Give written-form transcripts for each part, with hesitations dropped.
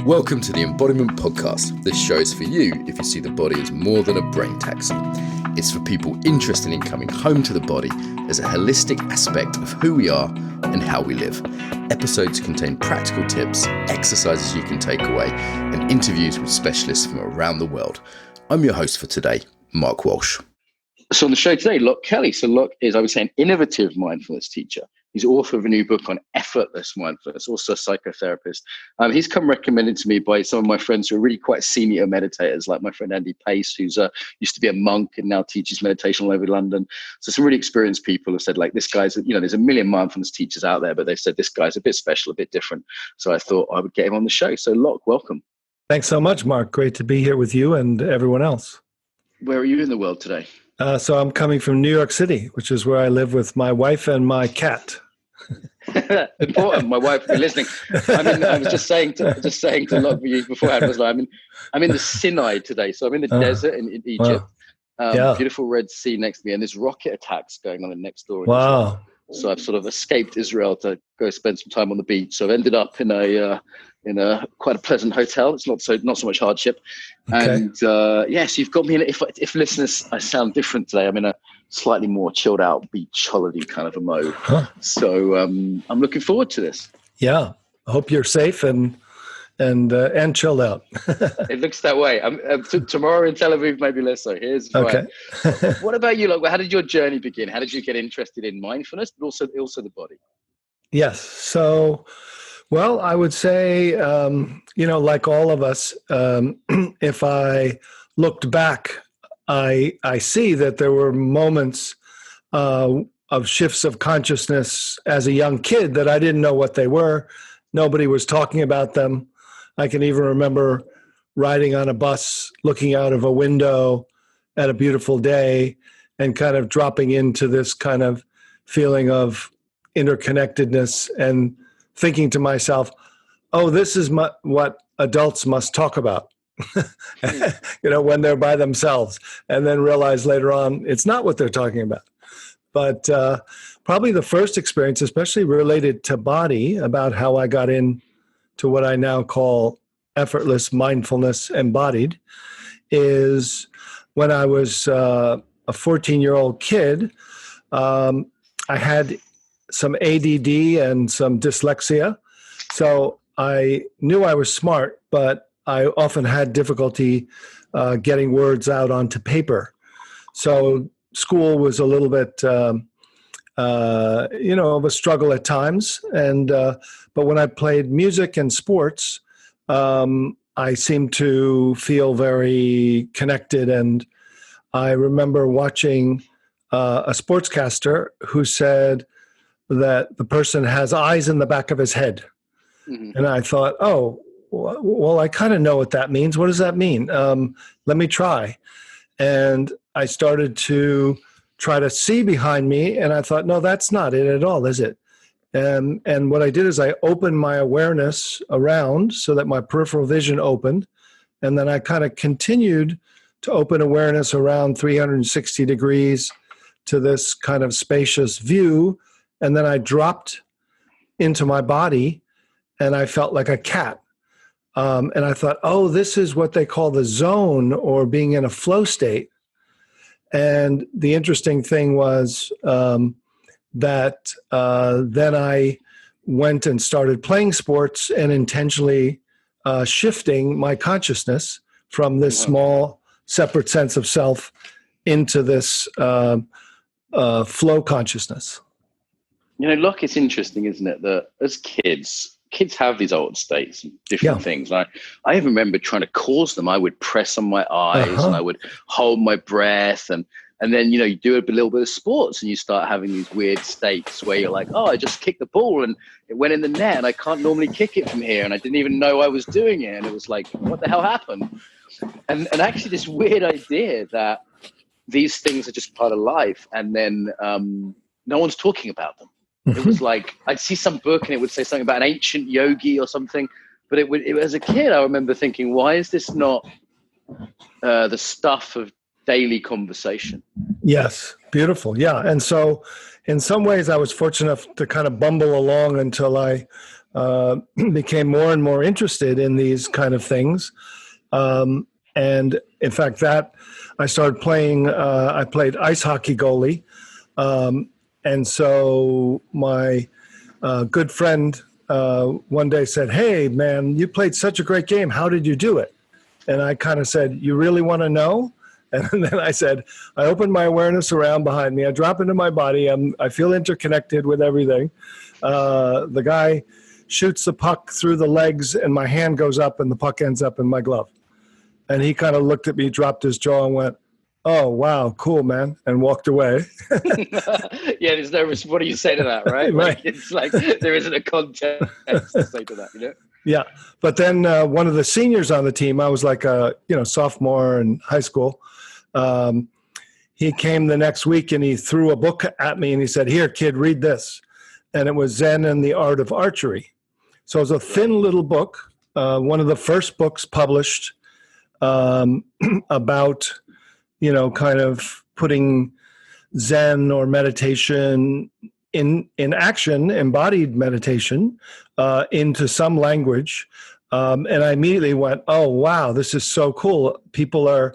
Welcome to the Embodiment podcast. This show is for you if you see the body as more than a brain taxi. It's for people interested in coming home to the body as a holistic aspect of who we are and how we live. Episodes contain practical tips, exercises you can take away, and interviews with specialists from around the world. I'm your host for today, Mark Walsh. So on the show today, Loch Kelly. So Loch is, I would say, an innovative mindfulness teacher. He's author of a new book on effortless mindfulness, also a psychotherapist. He's come recommended to me by some of my friends who are really quite senior meditators, like my friend Andy Pace, who's used to be a monk and now teaches meditation all over London. So some really experienced people have said, like, this guy's, there's a million mindfulness teachers out there, but they said this guy's a bit special, a bit different. So I thought I would get him on the show. So Loch, welcome. Thanks so much, Mark. Great to be here with you and everyone else. Where are you in the world today? So I'm coming from New York City, which is where I live with my wife and my cat. Important. My wife will be listening. I was just saying to Loch beforehand, I'm in the Sinai today, so I'm in the desert in Egypt. Wow. Beautiful Red Sea next to me, and there's rocket attacks going on next door. Wow. So I've sort of escaped Israel to go spend some time on the beach. So I've ended up in a quite a pleasant hotel. It's not so much hardship. Okay. And so you've got me in. If listeners, I sound different today. I'm in a slightly more chilled out beach holiday kind of a mode. Huh. So I'm looking forward to this. Yeah, I hope you're safe and chilled out. It looks that way. Tomorrow in Tel Aviv, maybe less so. Here's okay. What about you? Like, how did your journey begin? How did you get interested in mindfulness, but also the body? Yes. So, well, I would say, like all of us, if I looked back, I see that there were moments of shifts of consciousness as a young kid that I didn't know what they were. Nobody was talking about them. I can even remember riding on a bus, looking out of a window at a beautiful day and kind of dropping into this kind of feeling of interconnectedness and thinking to myself, oh, this is what adults must talk about, when they're by themselves, and then realize later on it's not what they're talking about. But probably the first experience, especially related to body, about how I got into what I now call effortless mindfulness embodied, is when I was a 14-year-old kid. I had some ADD and some dyslexia. So I knew I was smart, but I often had difficulty getting words out onto paper. So school was a little bit, of a struggle at times. But when I played music and sports, I seemed to feel very connected. And I remember watching a sportscaster who said that the person has eyes in the back of his head. Mm-hmm. And I thought, oh, well, I kind of know what that means. What does that mean? Let me try. And I started to try to see behind me, and I thought, no, that's not it at all, is it? And what I did is I opened my awareness around so that my peripheral vision opened, and then I kind of continued to open awareness around 360 degrees to this kind of spacious view, and then I dropped into my body, and I felt like a cat. And I thought, oh, this is what they call the zone, or being in a flow state. And the interesting thing was that then I went and started playing sports and intentionally shifting my consciousness from this small, separate sense of self into this flow consciousness. Loch, it's interesting, isn't it, that as kids have these altered states and different things. I even remember trying to cause them. I would press on my eyes and I would hold my breath. And then, you do a little bit of sports and you start having these weird states where you're like, oh, I just kicked the ball and it went in the net and I can't normally kick it from here. And I didn't even know I was doing it. And it was like, what the hell happened? And actually this weird idea that these things are just part of life. And then no one's talking about them. It was like, I'd see some book and it would say something about an ancient yogi or something. But as a kid, I remember thinking, why is this not the stuff of daily conversation? Yes. Beautiful. Yeah. And so in some ways I was fortunate enough to kind of bumble along until I became more and more interested in these kind of things. And in fact, that I started playing, I played ice hockey goalie. And so my good friend one day said, "Hey, man, you played such a great game. How did you do it?" And I kind of said, "You really want to know?" And then I said, I opened my awareness around behind me. I drop into my body. I feel interconnected with everything. The guy shoots the puck through the legs, and my hand goes up, and the puck ends up in my glove. And he kind of looked at me, dropped his jaw, and went, "Oh, wow, cool, man," and walked away. Yeah, there's no. What do you say to that, right? Right. Like, it's like there isn't a context to say to that, you know? Yeah. But then one of the seniors on the team, I was like a sophomore in high school. He came the next week and he threw a book at me and he said, "Here, kid, read this." And it was Zen and the Art of Archery. So it was a thin little book, one of the first books published about, kind of putting Zen or meditation in action, embodied meditation, into some language. And I immediately went, "Oh, wow, this is so cool. People are,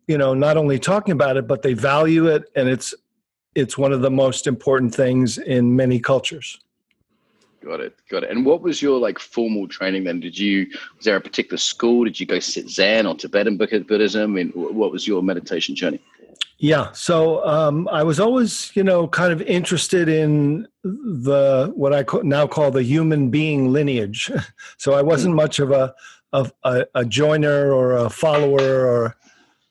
not only talking about it, but they value it. And it's one of the most important things in many cultures." Got it. And what was your formal training then? Was there a particular school? Did you go sit Zen or Tibetan Buddhism? I mean, what was your meditation journey? Yeah. So I was always, kind of interested in what I now call the human being lineage. So I wasn't much of a joiner or a follower or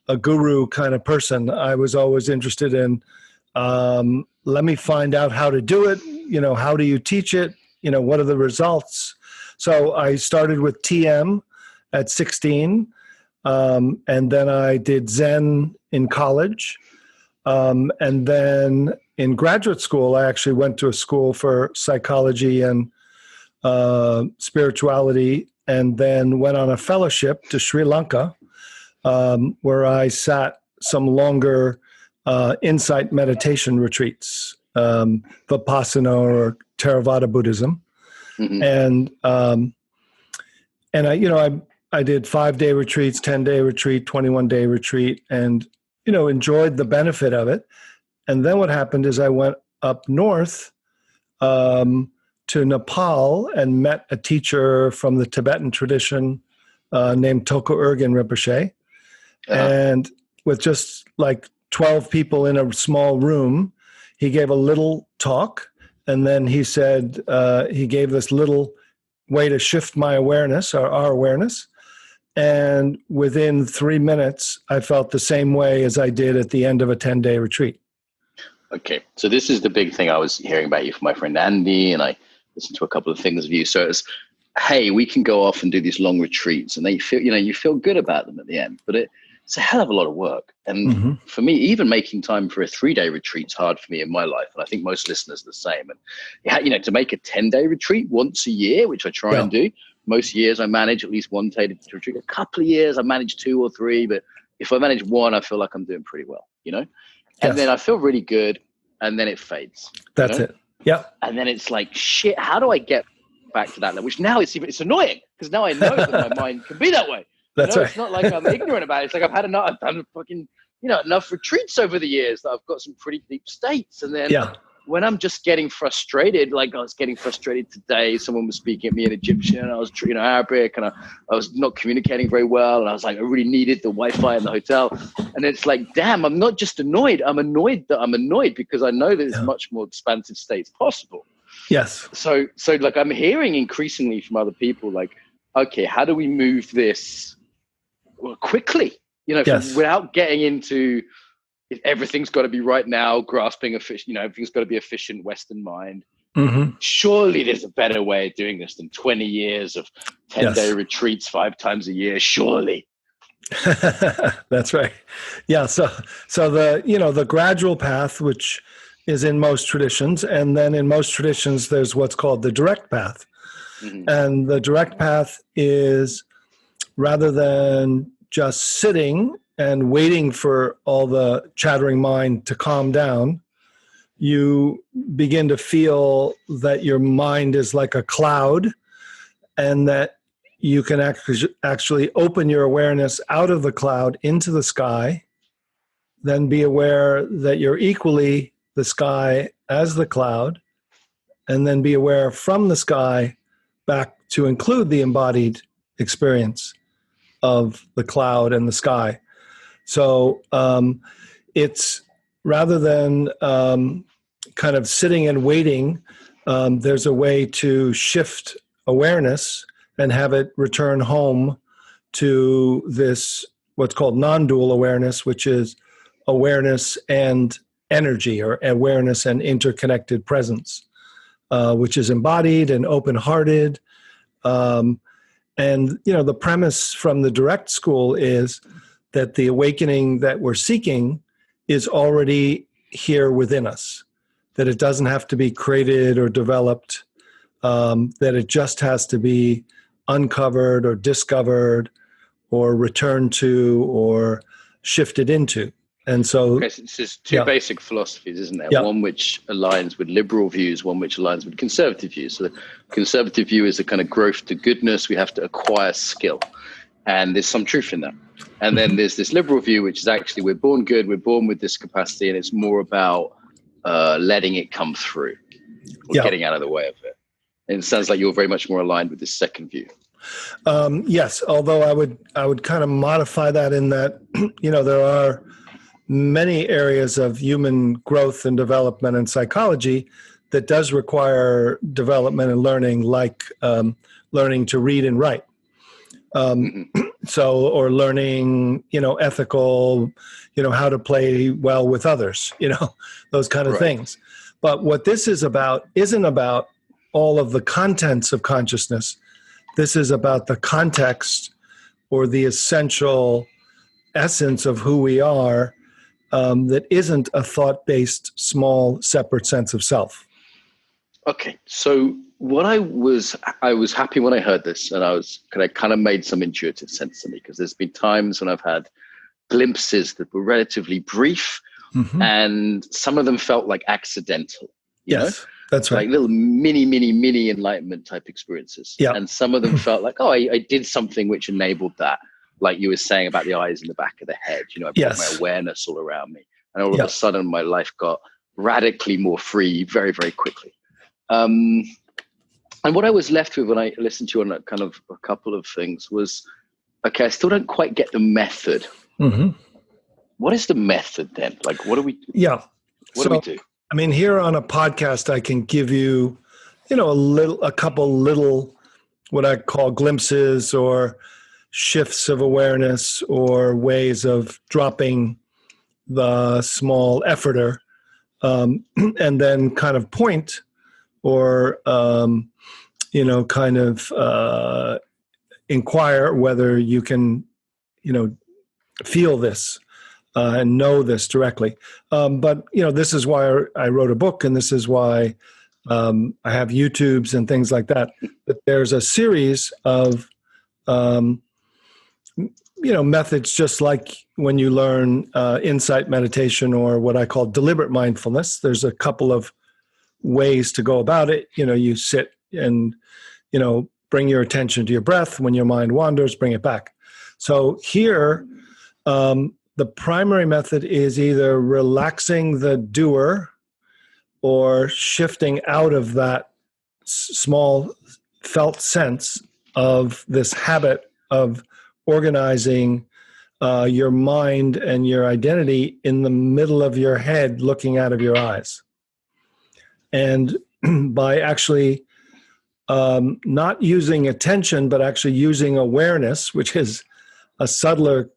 a guru kind of person. I was always interested in, let me find out how to do it. How do you teach it? What are the results? So I started with TM at 16. And then I did Zen in college. And then in graduate school, I actually went to a school for psychology and spirituality, and then went on a fellowship to Sri Lanka, where I sat some longer insight meditation retreats, Vipassana or Theravada Buddhism. Mm-hmm. And I did 5-day retreats, 10-day retreat, 21-day retreat, and, enjoyed the benefit of it. And then what happened is I went up north to Nepal and met a teacher from the Tibetan tradition named Toko Urgyen Rinpoche. And with just 12 people in a small room, he gave a little talk. And then he said, he gave this little way to shift my awareness, or our awareness. And within 3 minutes, I felt the same way as I did at the end of a 10-day retreat. Okay. So this is the big thing I was hearing about you from my friend Andy, and I listened to a couple of things of you. So it's, hey, we can go off and do these long retreats, and they feel, you feel good about them at the end, but it's a hell of a lot of work. And for me, even making time for a 3-day retreat is hard for me in my life. And I think most listeners are the same. And, to make a 10-day retreat once a year, which I try and do, most years I manage at least one 10-day retreat. A couple of years I manage 2 or 3, but if I manage 1, I feel like I'm doing pretty well, And then I feel really good, and then it fades. That's it. Yeah. And then it's like, shit, how do I get back to that level? Which now it's annoying, because now I know that my mind can be that way. That's right. It's not like I'm ignorant about it. It's like I've done fucking, enough retreats over the years that I've got some pretty deep states. And then when I'm just getting frustrated, like I was getting frustrated today, someone was speaking at me in Egyptian, and I was, Arabic, and I was not communicating very well. And I was like, I really needed the Wi-Fi in the hotel. And it's like, damn, I'm not just annoyed. I'm annoyed that I'm annoyed, because I know that there's much more expansive states possible. Yes. So I'm hearing increasingly from other people, okay, how do we move this quickly, without getting into everything's got to be right now, grasping everything's got to be efficient Western mind. Surely there's a better way of doing this than 20 years of 10-day retreats 5 times a year. Surely. That's right. Yeah. So the gradual path, which is in most traditions, and then in most traditions, there's what's called the direct path. And the direct path is, rather than just sitting and waiting for all the chattering mind to calm down, you begin to feel that your mind is like a cloud, and that you can actually open your awareness out of the cloud into the sky, then be aware that you're equally the sky as the cloud, and then be aware from the sky back to include the embodied experience of the cloud and the sky. So it's rather than kind of sitting and waiting, there's a way to shift awareness and have it return home to this, what's called non-dual awareness, which is awareness and energy, or awareness and interconnected presence, which is embodied and open-hearted. And, the premise from the direct school is that the awakening that we're seeking is already here within us, that it doesn't have to be created or developed, that it just has to be uncovered or discovered or returned to or shifted into. And so, okay, so there's two basic philosophies, isn't there? One which aligns with liberal views, one which aligns with conservative views. So the conservative view is a kind of growth to goodness. We have to acquire skill. And there's some truth in that. And then there's this liberal view, which is actually we're born good, we're born with this capacity, and it's more about letting it come through, or getting out of the way of it. And it sounds like you're very much more aligned with this second view. Yes, although I would kind of modify that in that, there are many areas of human growth and development and psychology that does require development and learning, like learning to read and write. Or learning, ethical, how to play well with others, those kind of things. But what this is about isn't about all of the contents of consciousness. This is about the context, or the essential essence of who we are, that isn't a thought-based, small, separate sense of self. Okay, so what I was happy when I heard this, and I kind of made some intuitive sense to me, because there's been times when I've had glimpses that were relatively brief, and some of them felt like accidental. You know? That's right. Like little mini enlightenment type experiences. Yeah. And some of them felt like, I did something which enabled that. Like you were saying about the eyes in the back of the head, I brought my awareness all around me. And all of a sudden my life got radically more free very, very quickly. And what I was left with when I listened to you on a kind of a couple of things was, okay, I still don't quite get the method. What is the method then? Like, what do we do? What do we do? I mean, here on a podcast, I can give you, a couple little, what I call glimpses or shifts of awareness, or ways of dropping the small efforter, and then kind of point, or, inquire whether you can, feel this. And know this directly. But, this is why I wrote a book, and this is why I have YouTubes and things like that. But there's a series of, methods, just like when you learn insight meditation, or what I call deliberate mindfulness. There's a couple of ways to go about it. You sit and, bring your attention to your breath. When your mind wanders, bring it back. So here, the primary method is either relaxing the doer, or shifting out of that small felt sense of this habit of organizing your mind and your identity in the middle of your head, looking out of your eyes. And by actually not using attention, but actually using awareness, which is a subtler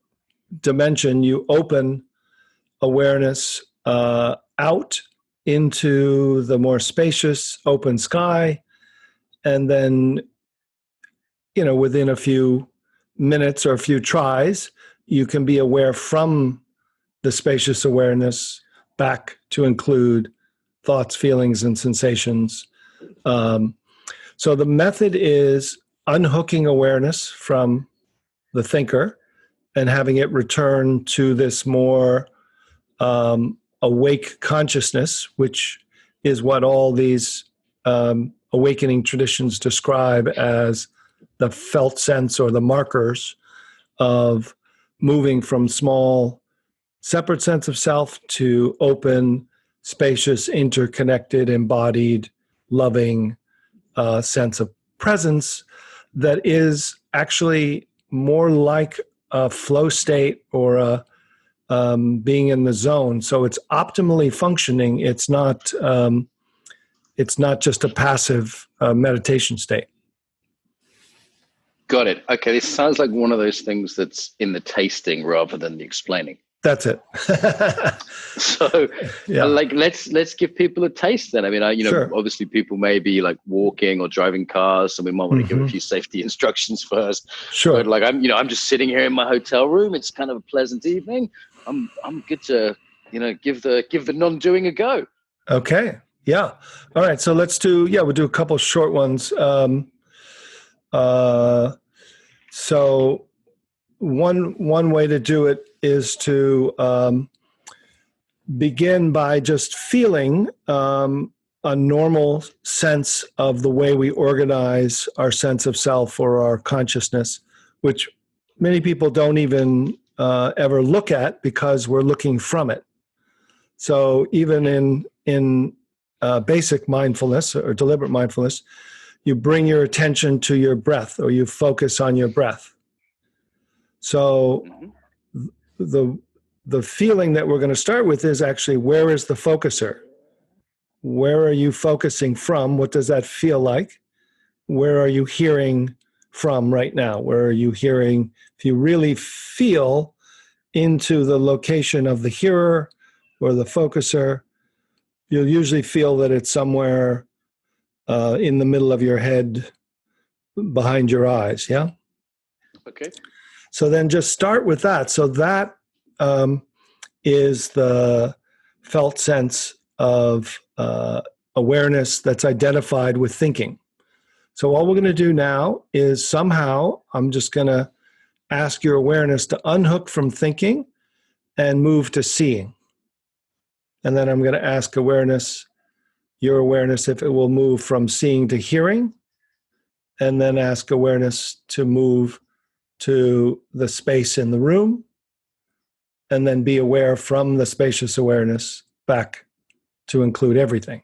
dimension, you open awareness out into the more spacious open sky, and then within a few minutes or a few tries, you can be aware from the spacious awareness back to include thoughts, feelings, and sensations. So the method is unhooking awareness from the thinker and having it return to this more awake consciousness, which is what all these awakening traditions describe as the felt sense or the markers of moving from small, separate sense of self to open, spacious, interconnected, embodied, loving sense of presence that is actually more like a flow state or a being in the zone. So it's optimally functioning. It's not just a passive meditation state. Got it. Okay, this sounds like one of those things that's in the tasting rather than the explaining. That's it. So, yeah. like, let's give people a taste then. I mean, Sure. obviously people may be like walking or driving cars, so we might want to give a few safety instructions first. Sure. But like, I'm just sitting here in my hotel room. It's kind of a pleasant evening. I'm good to, give the non-doing a go. Okay. Yeah. All right. So we'll do a couple short ones. So one way to do it is to begin by just feeling a normal sense of the way we organize our sense of self or our consciousness, which many people don't even ever look at because we're looking from it. So even in basic mindfulness or deliberate mindfulness, you bring your attention to your breath or you focus on your breath. So the feeling that we're going to start with is actually, where is the focuser? Where are you focusing from? What does that feel like? Where are you hearing from right now? Where are you hearing? If you really feel into the location of the hearer or the focuser, you'll usually feel that it's somewhere in the middle of your head, behind your eyes, yeah? Okay. So then just start with that. So that is the felt sense of awareness that's identified with thinking. So all we're going to do now is somehow, I'm just going to ask your awareness to unhook from thinking and move to seeing. And then I'm going to ask your awareness, if it will move from seeing to hearing, and then ask awareness to move to the space in the room, and then be aware from the spacious awareness back to include everything.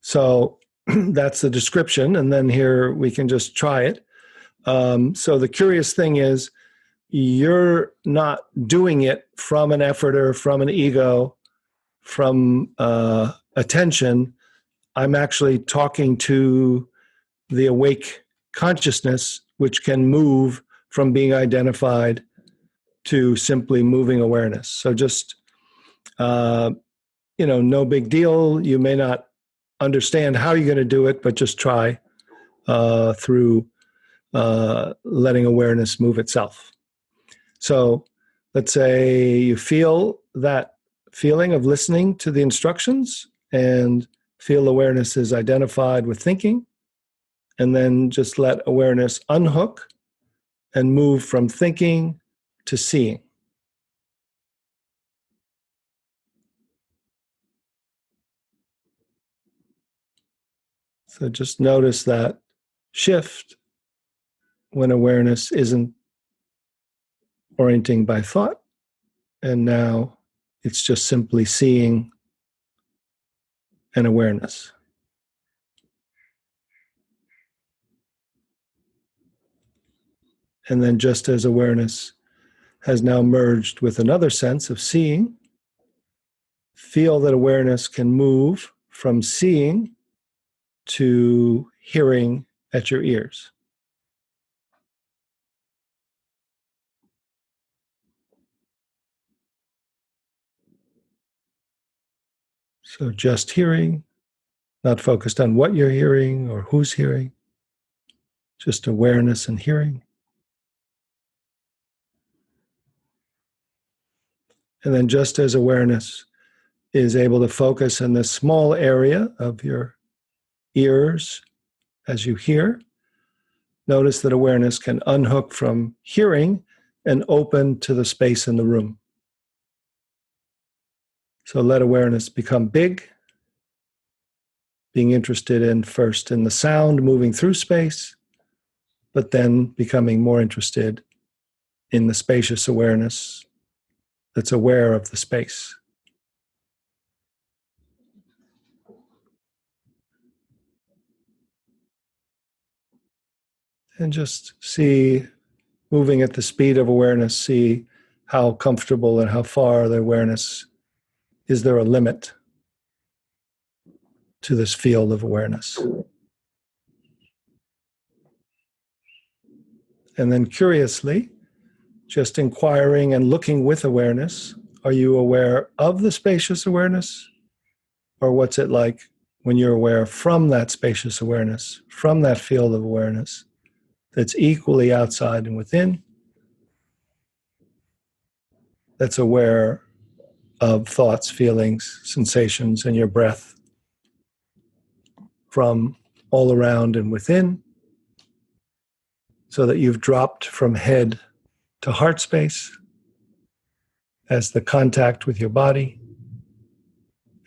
So that's the description, and then here we can just try it. So the curious thing is, you're not doing it from an effort or from an ego, from attention. I'm actually talking to the awake consciousness, which can move from being identified to simply moving awareness. So just, no big deal. You may not understand how you're going to do it, but just try through letting awareness move itself. So let's say you feel that feeling of listening to the instructions and feel awareness is identified with thinking, and then just let awareness unhook and move from thinking to seeing. So just notice that shift when awareness isn't orienting by thought, and now it's just simply seeing and awareness. And then just as awareness has now merged with another sense of seeing, feel that awareness can move from seeing to hearing at your ears. So just hearing, not focused on what you're hearing or who's hearing, just awareness and hearing. And then just as awareness is able to focus in this small area of your ears as you hear, notice that awareness can unhook from hearing and open to the space in the room. So let awareness become big, being interested in first in the sound moving through space, but then becoming more interested in the spacious awareness that's aware of the space. And just see, moving at the speed of awareness, see how comfortable and how far the awareness, is there a limit to this field of awareness? And then curiously, just inquiring and looking with awareness, are you aware of the spacious awareness? Or what's it like when you're aware from that spacious awareness, from that field of awareness that's equally outside and within, that's aware of thoughts, feelings, sensations, and your breath from all around and within, so that you've dropped from head to heart space as the contact with your body,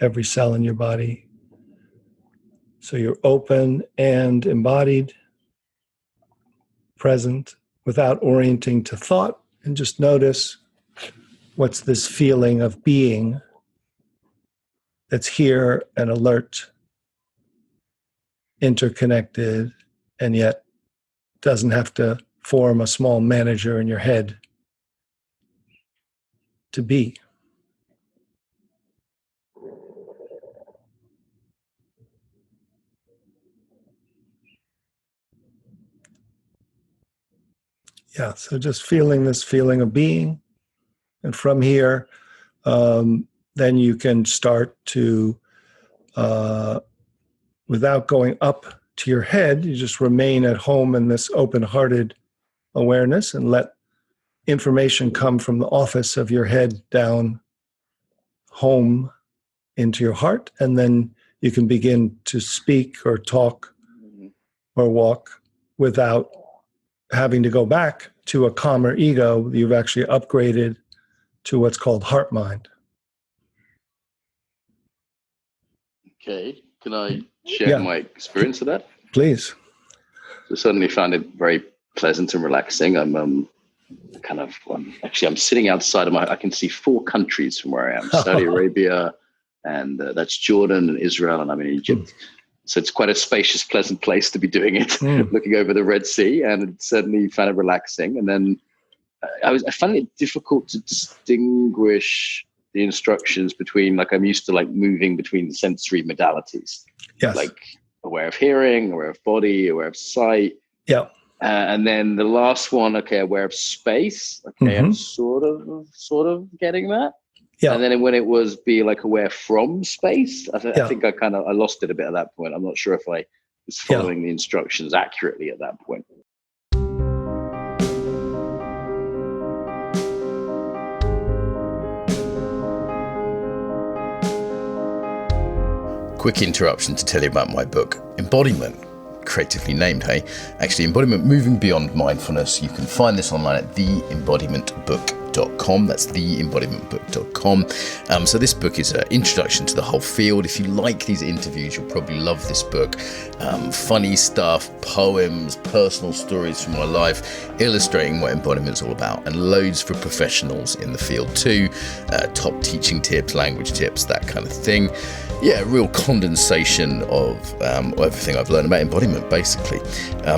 every cell in your body. So you're open and embodied, present, without orienting to thought, and just notice what's this feeling of being that's here and alert, interconnected, and yet doesn't have to form a small manager in your head to be. Yeah, so just feeling this feeling of being. And from here, then you can start to, without going up to your head, you just remain at home in this open-hearted awareness and let information come from the office of your head down home into your heart. And then you can begin to speak or talk or walk without having to go back to a calmer ego. You've actually upgraded to what's called heart mind. Okay. Can I share my experience of that? Please. So suddenly found it very pleasant and relaxing. I'm sitting outside of I can see 4 countries from where I am: Saudi Arabia, and that's Jordan and Israel, and I'm in Egypt. So it's quite a spacious, pleasant place to be doing it, looking over the Red Sea, and it certainly found it relaxing. And then I found it difficult to distinguish the instructions between, like, I'm used to like moving between the sensory modalities, like aware of hearing, aware of body, aware of sight. Yeah. And then the last one, aware of space. I'm sort of getting that. Yeah. And then when it was be like aware from space, I think I lost it a bit at that point. I'm not sure if I was following the instructions accurately at that point. Quick interruption to tell you about my book, Embodiment. Creatively named, hey? Actually, Embodiment Moving Beyond Mindfulness. You can find this online at theembodimentbook.com. That's theembodimentbook.com. So this book is an introduction to the whole field. If you like these interviews, you'll probably love this book. Funny stuff, poems, personal stories from my life, illustrating what embodiment is all about, and loads for professionals in the field too. Top teaching tips, language tips, that kind of thing. Yeah, a real condensation of everything I've learned about embodiment, basically.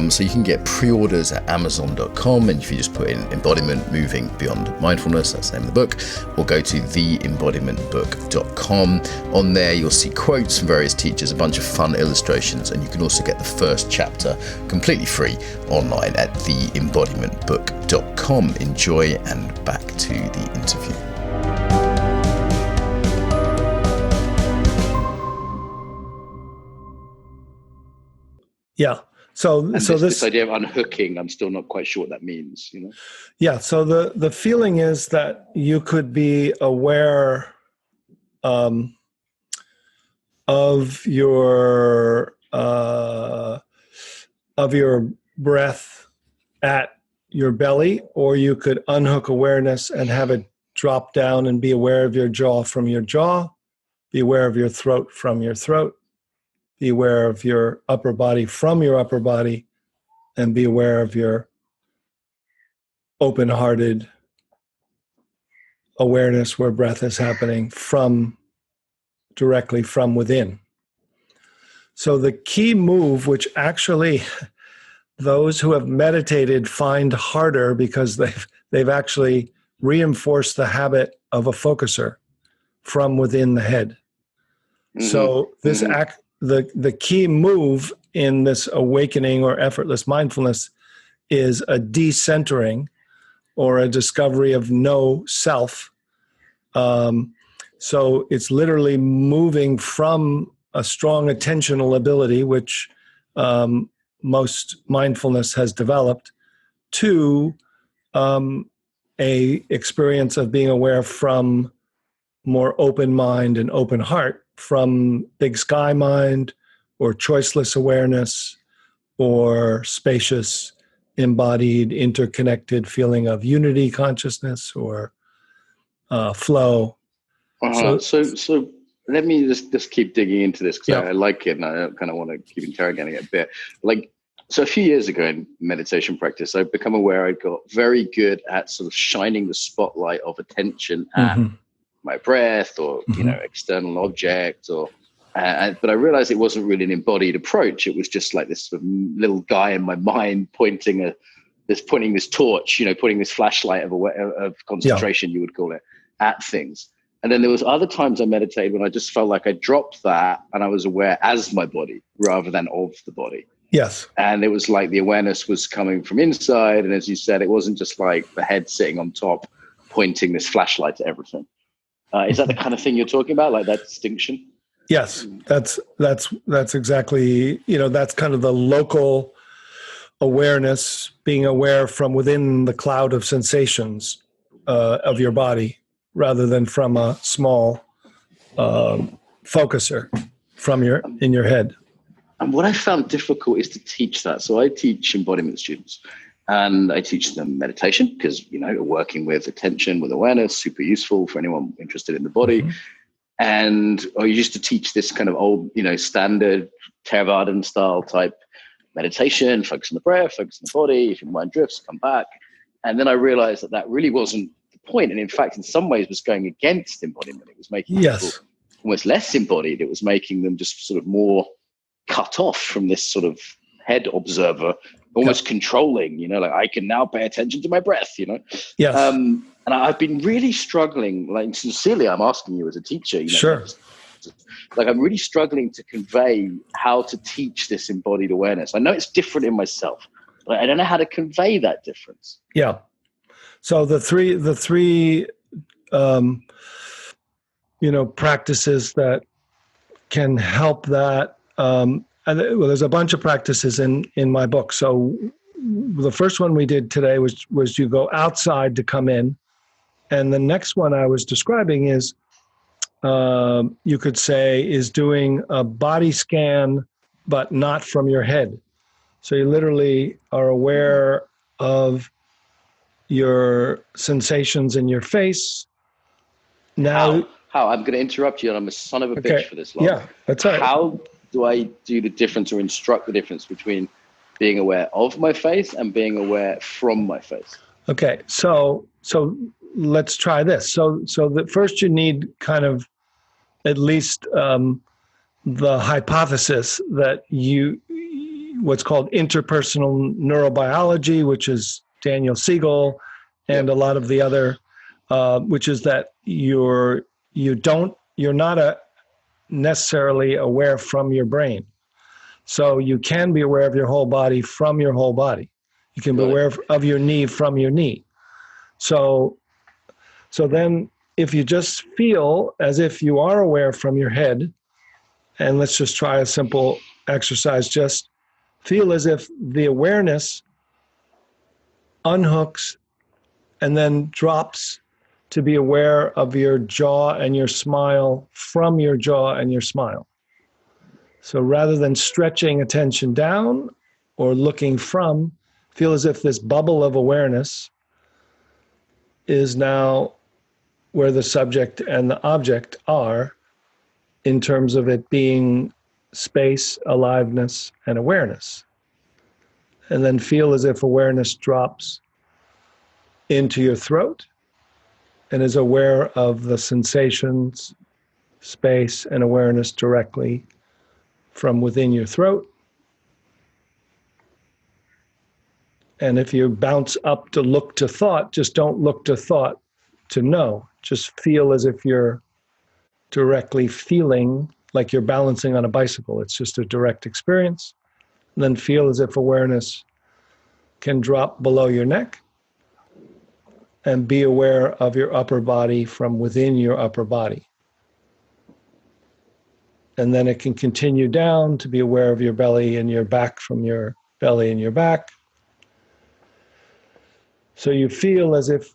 So you can get pre-orders at Amazon.com, and if you just put in Embodiment Moving Beyond Mindfulness, that's the name of the book, or go to theembodimentbook.com. On there, you'll see quotes from various teachers, a bunch of fun illustrations, and you can also get the first chapter completely free online at theembodimentbook.com. Enjoy, and back to the interview. Yeah. So this idea of unhooking, I'm still not quite sure what that means, you know? Yeah. So the feeling is that you could be aware of your breath at your belly, or you could unhook awareness and have it drop down and be aware of your jaw from your jaw, be aware of your throat from your throat, be aware of your upper body from your upper body, and be aware of your open-hearted awareness where breath is happening directly from within. So the key move, which actually those who have meditated find harder because they've actually reinforced the habit of a focuser from within the head. Mm-hmm. So this the key move in this awakening or effortless mindfulness is a decentering or a discovery of no self. So it's literally moving from a strong attentional ability, which most mindfulness has developed, to a experience of being aware from more open mind and open heart, from big sky mind or choiceless awareness or spacious, embodied, interconnected feeling of unity consciousness or flow. So let me just keep digging into this because I like it and I kind of want to keep interrogating it a bit. So a few years ago in meditation practice, I've become aware I got very good at sort of shining the spotlight of attention at my breath or, external objects but I realized it wasn't really an embodied approach. It was just like this sort of little guy in my mind pointing this torch, putting this flashlight of concentration, you would call it, at things. And then there was other times I meditated when I just felt like I dropped that and I was aware as my body rather than of the body. Yes. And it was like the awareness was coming from inside. And as you said, it wasn't just like the head sitting on top, pointing this flashlight to everything. Is that the kind of thing you're talking about? Like that distinction? Yes, that's exactly, that's kind of the local awareness, being aware from within the cloud of sensations of your body, rather than from a small focuser in your head. And what I found difficult is to teach that. So I teach embodiment students and I teach them meditation because, working with attention, with awareness, super useful for anyone interested in the body. Mm-hmm. And I used to teach this kind of old, standard Theravadan style type meditation, focus on the breath, focus on the body. If your mind drifts, come back. And then I realized that really wasn't the point. And in fact, in some ways was going against embodiment. It was making people almost less embodied. It was making them just sort of more cut off from this sort of head observer, almost controlling, like I can now pay attention to my breath, Yes. And I've been really struggling, like sincerely, I'm asking you as a teacher, Sure. Like I'm really struggling to convey how to teach this embodied awareness. I know it's different in myself, but I don't know how to convey that difference. Yeah. So the three practices that can help that, and there's a bunch of practices in my book. So the first one we did today was you go outside to come in. And the next one I was describing is, you could say, is doing a body scan, but not from your head. So you literally are aware of your sensations in your face. Now, how? I'm going to interrupt you, and I'm a son of a bitch for this long. Yeah, that's right. How do I do the difference or instruct the difference between being aware of my face and being aware from my face? Okay, so let's try this. So that first you need kind of at least the hypothesis that what's called interpersonal neurobiology, which is Daniel Siegel and a lot of the other, which is that you're not necessarily aware from your brain. So you can be aware of your whole body from your whole body. You can be aware of your knee from your knee. So then if you just feel as if you are aware from your head, and let's just try a simple exercise, just feel as if the awareness unhooks and then drops to be aware of your jaw and your smile from your jaw and your smile. So rather than stretching attention down or looking from, feel as if this bubble of awareness is now where the subject and the object are in terms of it being space, aliveness, and awareness. And then feel as if awareness drops into your throat and is aware of the sensations, space, and awareness directly from within your throat. And if you bounce up to look to thought, just don't look to thought to know. Just feel as if you're directly feeling like you're balancing on a bicycle. It's just a direct experience. And then feel as if awareness can drop below your neck and be aware of your upper body from within your upper body. And then it can continue down to be aware of your belly and your back from your belly and your back. So you feel as if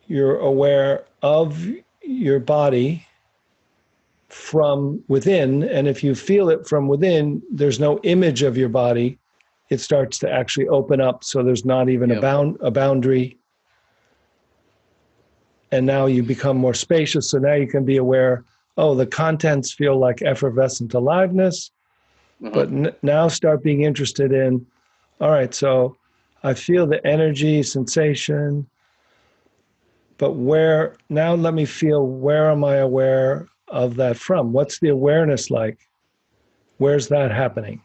you're aware of your body from within. And if you feel it from within, there's no image of your body. It starts to actually open up. So there's not even a boundary. And now you become more spacious. So now you can be aware, oh, the contents feel like effervescent aliveness. But now start being interested in, all right, so I feel the energy, sensation, but now let me feel, where am I aware of that from? What's the awareness like? Where's that happening?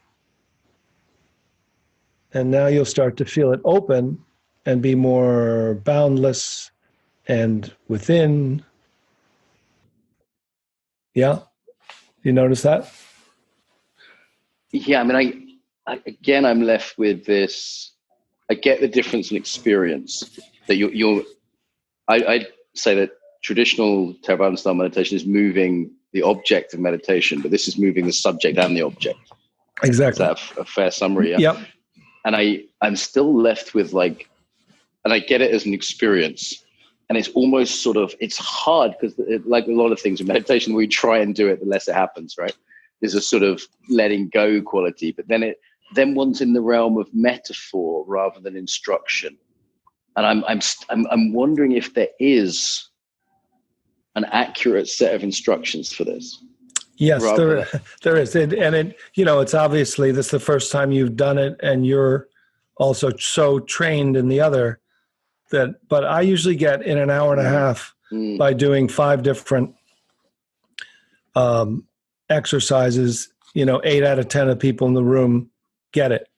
And now you'll start to feel it open and be more boundless and within. Yeah? You notice that? Yeah, I mean, again, I'm left with this. I get the difference in experience that I'd say that traditional Theravada style meditation is moving the object of meditation, but this is moving the subject and the object. Exactly. Is that a fair summary? Yeah. Yep. And I'm still left with and I get it as an experience, and it's almost sort of, it's hard because like a lot of things in meditation, we try and do it, the less it happens, right? There's a sort of letting go quality, but then one's in the realm of metaphor rather than instruction. And I'm wondering if there is an accurate set of instructions for this. Yes, there is. It's obviously this is the first time you've done it, and you're also so trained in the other but I usually get in an hour and a half by doing 5 different exercises. 8 out of 10 of people in the room get it.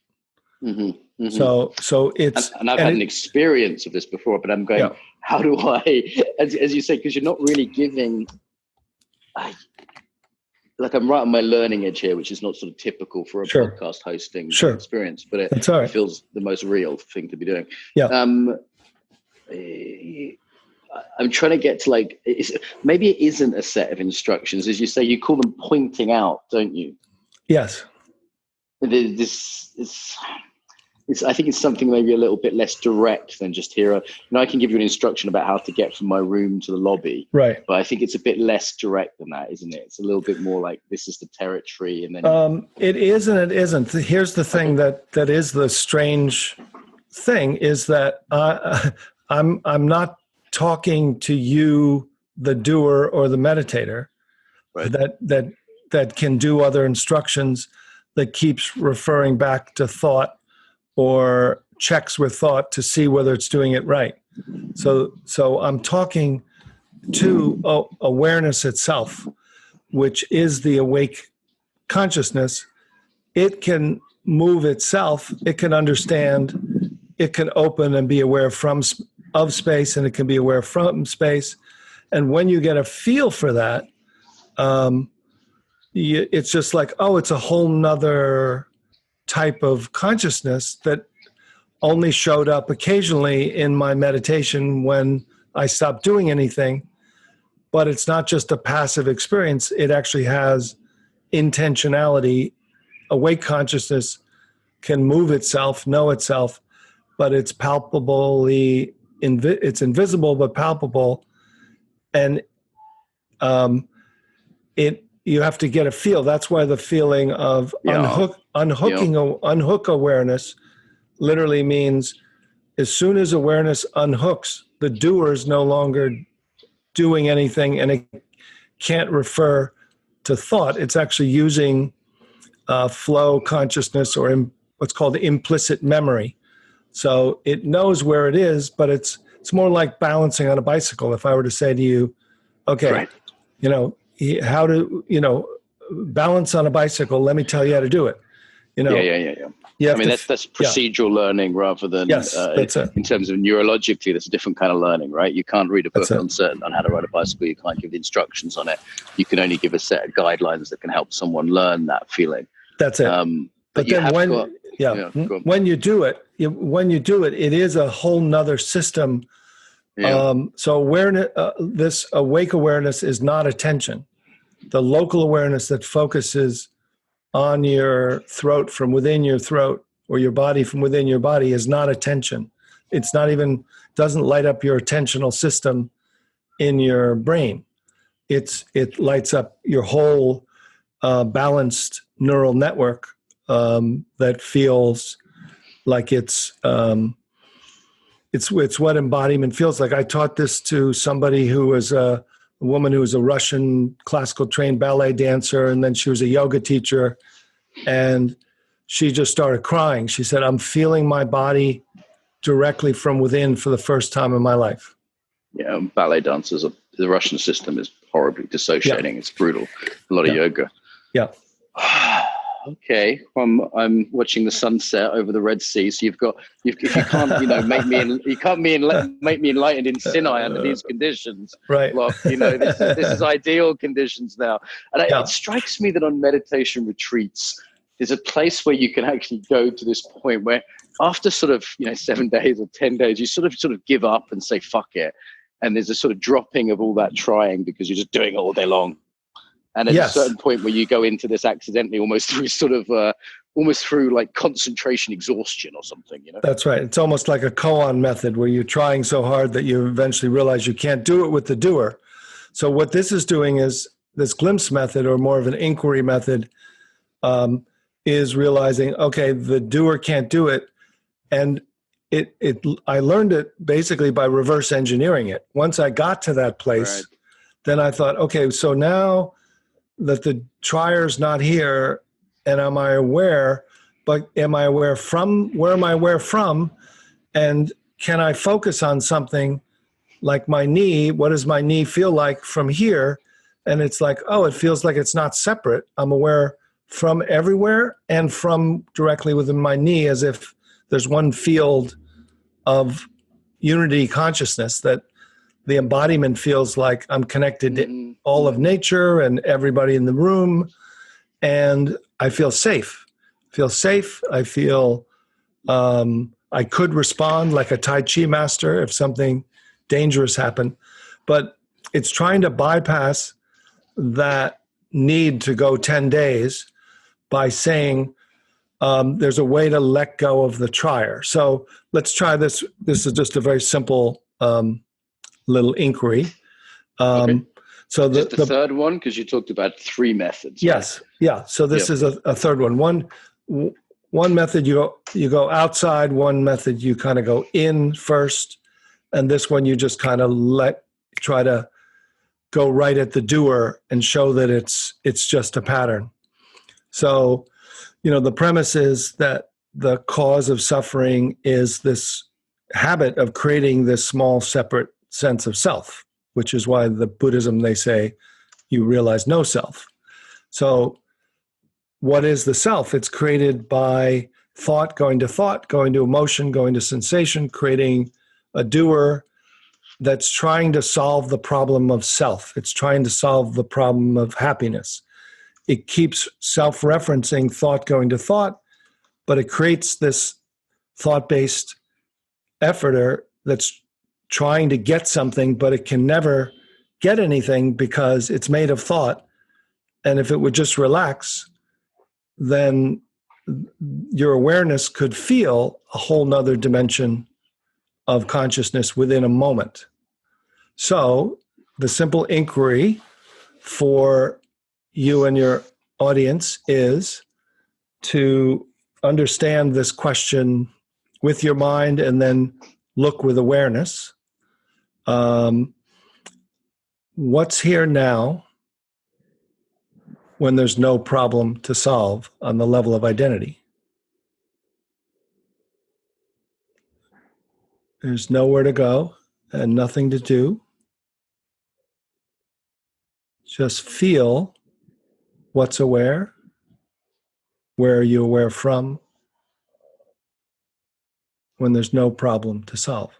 Mm-hmm. So it's, and I've had an experience of this before, but I'm going, how do I, as you say, because you're not really giving, I'm right on my learning edge here, which is not sort of typical for a podcast hosting experience, but it feels the most real thing to be doing. Yeah. I'm trying to get to maybe it isn't a set of instructions. As you say, you call them pointing out, don't you? Yes. I think it's something maybe a little bit less direct than just here. I can give you an instruction about how to get from my room to the lobby. Right. But I think it's a bit less direct than that, isn't it? It's a little bit more like this is the territory, and then it is and it isn't. Here's the thing that is the strange thing is that I'm not talking to you, the doer or the meditator, right, that can do other instructions, that keeps referring back to thought or checks with thought to see whether it's doing it right. So I'm talking to awareness itself, which is the awake consciousness. It can move itself. It can understand. It can open and be aware of space, and it can be aware from space. And when you get a feel for that, it's just like, it's a whole nother type of consciousness that only showed up occasionally in my meditation when I stopped doing anything. But it's not just a passive experience. It actually has intentionality. Awake consciousness can move itself, know itself, but it's palpably, it's invisible but palpable. And you have to get a feel. That's why the feeling of unhook awareness literally means as soon as awareness unhooks, the doer is no longer doing anything, and it can't refer to thought. It's actually using flow consciousness, or what's called implicit memory. So it knows where it is, but it's more like balancing on a bicycle. If I were to say to you, okay, Right. How to, balance on a bicycle, let me tell you how to do it. I mean, that's procedural learning rather than that's it. In terms of neurologically, that's a different kind of learning, right? You can't read a book on how to ride a bicycle. You can't give the instructions on it. You can only give a set of guidelines that can help someone learn that feeling. That's it. But then when you do it, it is a whole nother system. Yeah. So awareness, this awake awareness is not attention. The local awareness that focuses on your throat from within your throat, or your body from within your body, is not attention. It's not even, doesn't light up your attentional system in your brain. It lights up your whole balanced neural network that feels like it's what embodiment feels like. I taught this to somebody who was a woman who was a Russian classical trained ballet dancer, and then she was a yoga teacher, and she just started crying. She said, I'm feeling my body directly from within for the first time in my life. Yeah, ballet dancers, the Russian system is horribly dissociating. Yeah. It's brutal. A lot of yoga. Yeah. Okay, I'm watching the sunset over the Red Sea. So you can't make me enlightened in Sinai under these conditions. Right. Look, this is ideal conditions now. And it strikes me that on meditation retreats, there's a place where you can actually go to this point where after sort of 7 days or 10 days, you sort of give up and say fuck it, and there's a sort of dropping of all that trying because you're just doing it all day long. And at a certain point where you go into this accidentally, almost through like concentration exhaustion or something, That's right. It's almost like a koan method where you're trying so hard that you eventually realize you can't do it with the doer. So what this is doing is this glimpse method, or more of an inquiry method, is realizing, okay, the doer can't do it. And I learned it basically by reverse engineering it. Once I got to that place, then I thought, okay, so now that the trier's not here, and am I aware, but am I aware from, where am I aware from? And can I focus on something like my knee? What does my knee feel like from here? And it's like, oh, it feels like it's not separate. I'm aware from everywhere and from directly within my knee, as if there's one field of unity consciousness, that the embodiment feels like I'm connected to all of nature and everybody in the room, and I feel safe. I feel I could respond like a Tai Chi master if something dangerous happened, but it's trying to bypass that need to go 10 days by saying there's a way to let go of the trier. So let's try this. This is just a very simple little inquiry. So the third one, because you talked about 3 methods. Yes. Right? Yeah. So this is a third one. One method you go outside. One method you kind of go in first, and this one you just kind of try to go right at the doer and show that it's just a pattern. So, the premise is that the cause of suffering is this habit of creating this small separate sense of self, which is why the Buddhism, they say you realize no self. So what is the self? It's created by thought, going to emotion, going to sensation, creating a doer that's trying to solve the problem of self. It's trying to solve the problem of happiness. It keeps self-referencing thought going to thought, but it creates this thought-based efforter that's trying to get something, but it can never get anything because it's made of thought. And if it would just relax, then your awareness could feel a whole nother dimension of consciousness within a moment. So the simple inquiry for you and your audience is to understand this question with your mind and then look with awareness. what's here now when there's no problem to solve on the level of identity? There's nowhere to go and nothing to do. Just feel what's aware. Where are you aware from when there's no problem to solve?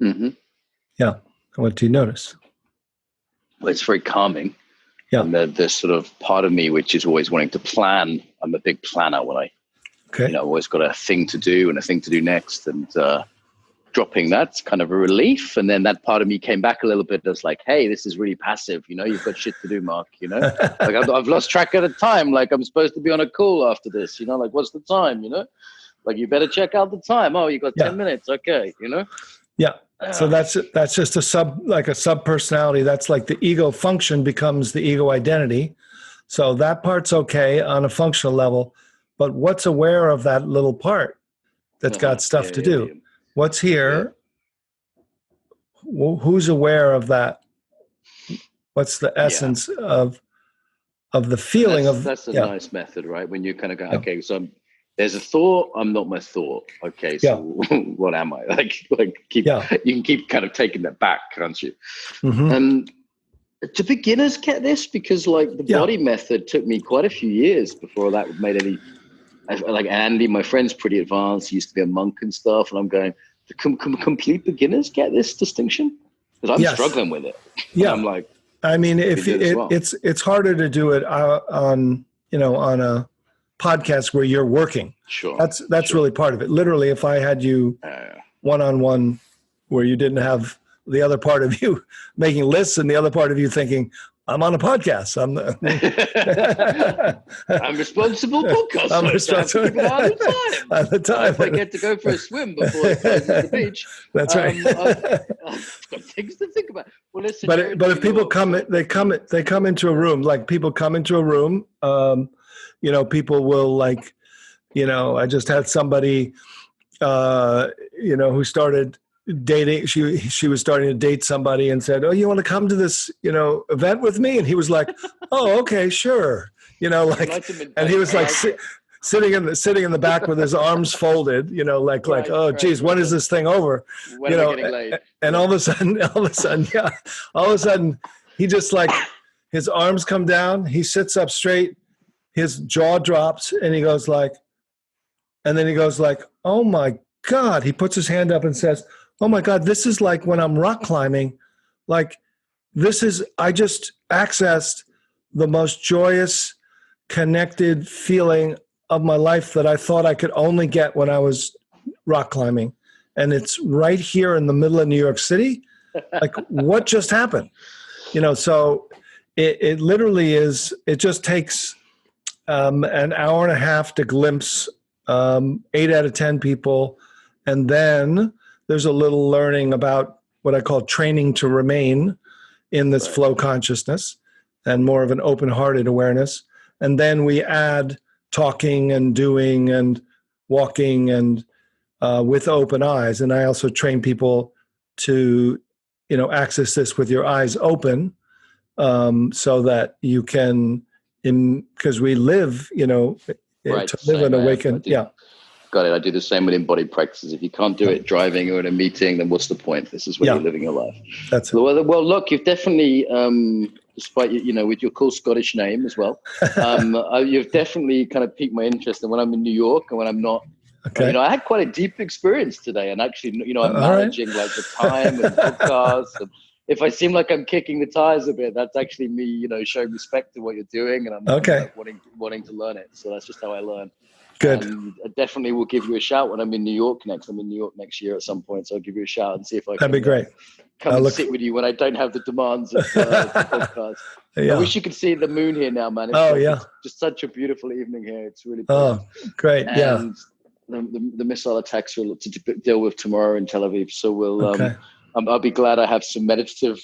Mm-hmm. Yeah. What do you notice? Well, it's very calming. Yeah. And there's sort of part of me which is always wanting to plan. I'm a big planner when I, always got a thing to do and a thing to do next, and dropping that's kind of a relief. And then that part of me came back a little bit. It's like, hey, this is really passive. You've got shit to do, Mark. Like I've lost track of the time. Like I'm supposed to be on a call after this. Like what's the time? Like you better check out the time. Oh, you got 10 minutes. Okay, Yeah. So that's just a subpersonality. That's like the ego function becomes the ego identity. So that part's okay on a functional level, but what's aware of that little part that's got stuff to do? Yeah. What's here? Yeah. Who's aware of that? What's the essence of the feeling that's a nice method, right? When you kind of go, okay, so there's a thought. I'm not my thought. Okay, so what am I? You can keep kind of taking that back, can't you? Mm-hmm. Do beginners get this? Because like the body method took me quite a few years before that made any. Like Andy, my friend's pretty advanced. He used to be a monk and stuff, and I'm going. Complete beginners get this distinction? Because I'm struggling with it. Yeah, I'm like, I mean, if it's harder to do it on a podcast where you're working. Sure. That's really part of it. Literally, if I had you one-on-one where you didn't have the other part of you making lists and the other part of you thinking, I'm on a podcast. I'm responsible podcast. I'm responsible all the time. If I get to go for a swim before I close the beach. That's right. I've got things to think about. Well, listen, but if people they come into a room, like people come into a room, people will like, I just had somebody, who started dating. She was starting to date somebody and said, "Oh, you want to come to this, event with me?" And he was like, "Oh, okay, sure." And he was like sitting in the back with his arms folded, oh, geez, when is this thing over? When am I getting laid? And all of a sudden, he just like his arms come down, he sits up straight, his jaw drops, and he goes like, "Oh my God!" He puts his hand up and says, "Oh my God, this is like when I'm rock climbing. Like I just accessed the most joyous, connected feeling of my life that I thought I could only get when I was rock climbing. And it's right here in the middle of New York City. Like what just happened?" So it literally is, it just takes an hour and a half to glimpse 8 out of 10 people. And then there's a little learning about what I call training to remain in this flow consciousness and more of an open-hearted awareness. And then we add talking and doing and walking and with open eyes. And I also train people to, access this with your eyes open so that you can, because we live, to live and awaken. Yeah. Got it. I do the same with embodied practices. If you can't do it driving or in a meeting, then what's the point? This is where you're living your life. That's it. Well, look, you've definitely, despite with your cool Scottish name as well, you've definitely kind of piqued my interest. And when I'm in New York and when I'm not, I had quite a deep experience today. And actually, I'm managing like the time and podcasts. And if I seem like I'm kicking the tires a bit, that's actually me, showing respect to what you're doing, and I'm wanting to learn it. So that's just how I learn. Good. I definitely will give you a shout when I'm in New York next. I'm in New York next year at some point, so I'll give you a shout and see if I can. That'd be great. Come and sit with you when I don't have the demands of the podcast. I wish you could see the moon here now, man. It's just such a beautiful evening here. It's really beautiful. Oh, great. And the missile attacks we'll to deal with tomorrow in Tel Aviv. So I'll be glad I have some meditative,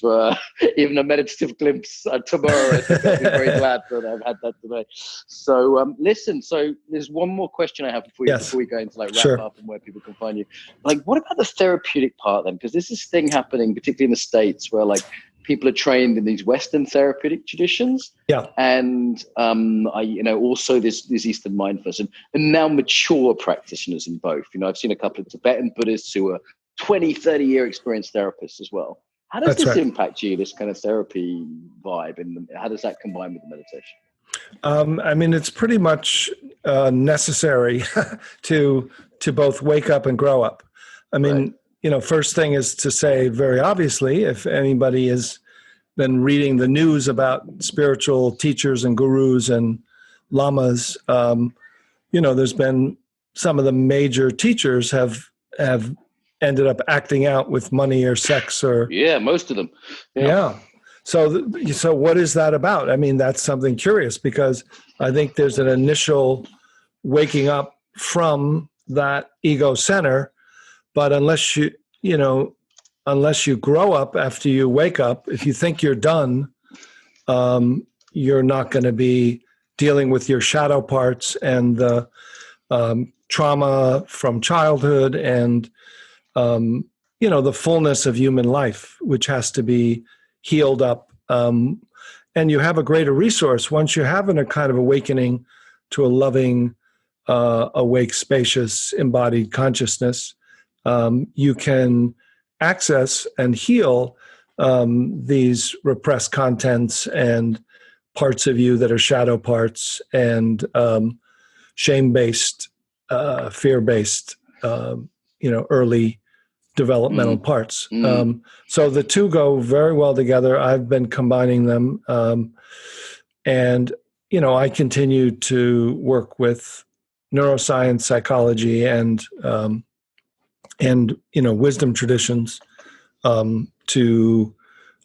even a meditative glimpse tomorrow. I think I'll be very glad that I've had that today. So listen, so there's one more question I have before we go into like wrap up and where people can find you. Like, what about the therapeutic part then? Because this is thing happening, particularly in the States, where like people are trained in these Western therapeutic traditions. Yeah. And also this Eastern mindfulness and now mature practitioners in both. I've seen a couple of Tibetan Buddhists who are 20, 30-year experienced therapists as well. How does this impact you, this kind of therapy vibe, and how does that combine with the meditation? It's pretty much necessary to both wake up and grow up. First thing is to say very obviously, if anybody has been reading the news about spiritual teachers and gurus and lamas, there's been some of the major teachers have ended up acting out with money or sex or most of them. So what is that about? That's something curious, because I think there's an initial waking up from that ego center, but unless you grow up after you wake up, if you think you're done, you're not going to be dealing with your shadow parts and the trauma from childhood and the fullness of human life, which has to be healed up. And you have a greater resource once you have a kind of awakening to a loving, awake, spacious, embodied consciousness. You can access and heal these repressed contents and parts of you that are shadow parts and shame-based, fear-based, early developmental parts. So the two go very well together. I've been combining them. And I continue to work with neuroscience, psychology, and wisdom traditions to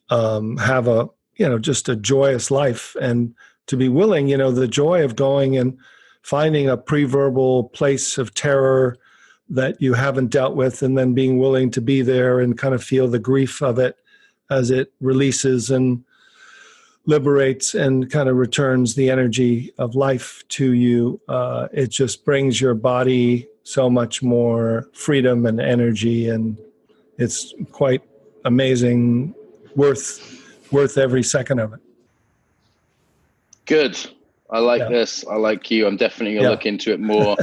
have just a joyous life, and to be willing, the joy of going and finding a pre-verbal place of terror that you haven't dealt with, and then being willing to be there and kind of feel the grief of it as it releases and liberates and kind of returns the energy of life to you. It just brings your body so much more freedom and energy, and it's quite amazing, worth every second of it. Good. I like this. I like you. I'm definitely going to look into it more.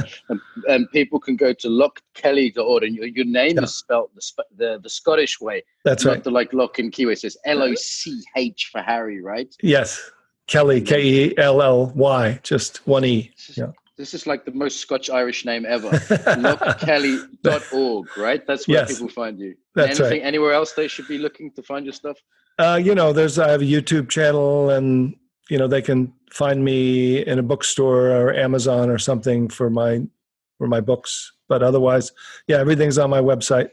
and people can go to lochkelly.org, and your name is spelled the Scottish way. That's right. Not like Loch in Kiwi. It says Loch for Harry, right? Yes. Kelly, Kelly, just one E. Yeah. This is like the most Scotch-Irish name ever. lochkelly.org, right? That's where people find you. That's right. Anywhere else they should be looking to find your stuff? I have a YouTube channel, and they can find me in a bookstore or Amazon or something for my books. But otherwise, everything's on my website.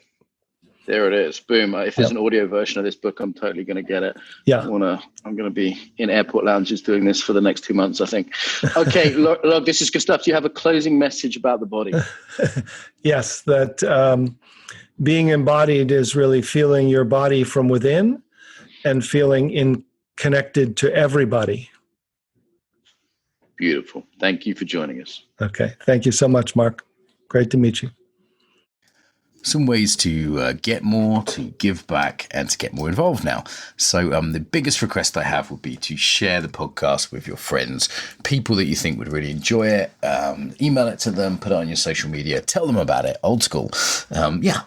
There it is. Boom. If there's an audio version of this book, I'm totally going to get it. Yeah. I'm going to be in airport lounges doing this for the next 2 months, I think. Okay. Look, this is good stuff. Do you have a closing message about the body? Yes. That being embodied is really feeling your body from within and feeling connected to everybody. Beautiful. Thank you for joining us. Okay. Thank you so much, Mark. Great to meet you. Some ways to get more, to give back, and to get more involved now. So the biggest request I have would be to share the podcast with your friends, people that you think would really enjoy it. Email it to them, put it on your social media, tell them about it, old school.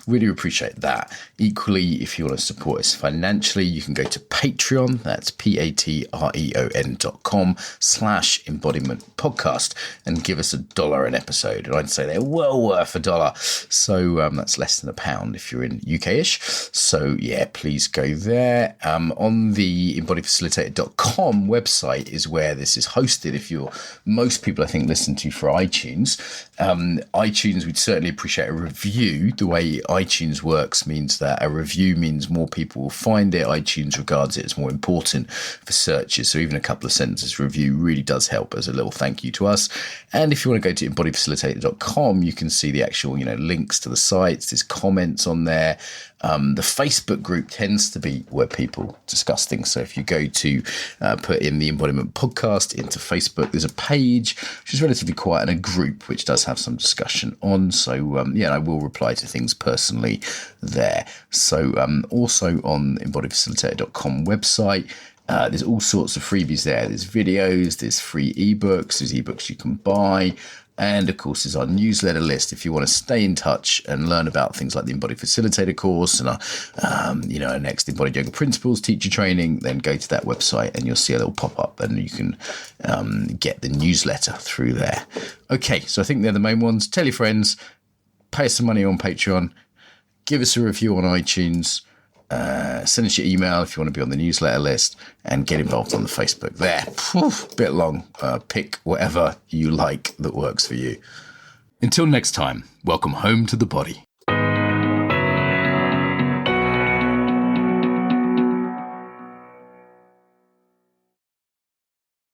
Really appreciate that. Equally, if you want to support us financially, you can go to Patreon. That's patreon.com/embodiment podcast and give us $1 an episode. And I'd say they're well worth $1. So that's less than £1 if you're in UK-ish. So yeah, please go there. On the embodifacilitator.com website is where this is hosted. If you're, most people I think listen to for iTunes. iTunes, we'd certainly appreciate a review. The way iTunes works means that a review means more people will find it. iTunes regards it as more important for searches. So even a couple of sentences review really does help as a little thank you to us. And if you want to go to embodifacilitator.com, you can see the actual, links to the sites. There's comments on there. The Facebook group tends to be where people discuss things. So if you go to put in the Embodiment podcast into Facebook, there's a page which is relatively quiet and a group which does have some discussion on. So I will reply to things personally there. So also on embodifacilitator.com website, there's all sorts of freebies there. There's videos, there's free ebooks, there's ebooks you can buy. And of course, there's our newsletter list. If you want to stay in touch and learn about things like the Embodied Facilitator course and our next Embodied Yoga Principles teacher training, then go to that website and you'll see a little pop-up and you can get the newsletter through there. Okay, so I think they're the main ones. Tell your friends, pay us some money on Patreon, give us a review on iTunes, send us your email if you want to be on the newsletter list, and get involved on the Facebook there. Bit long. Pick whatever you like that works for you. Until next time, welcome home to the body.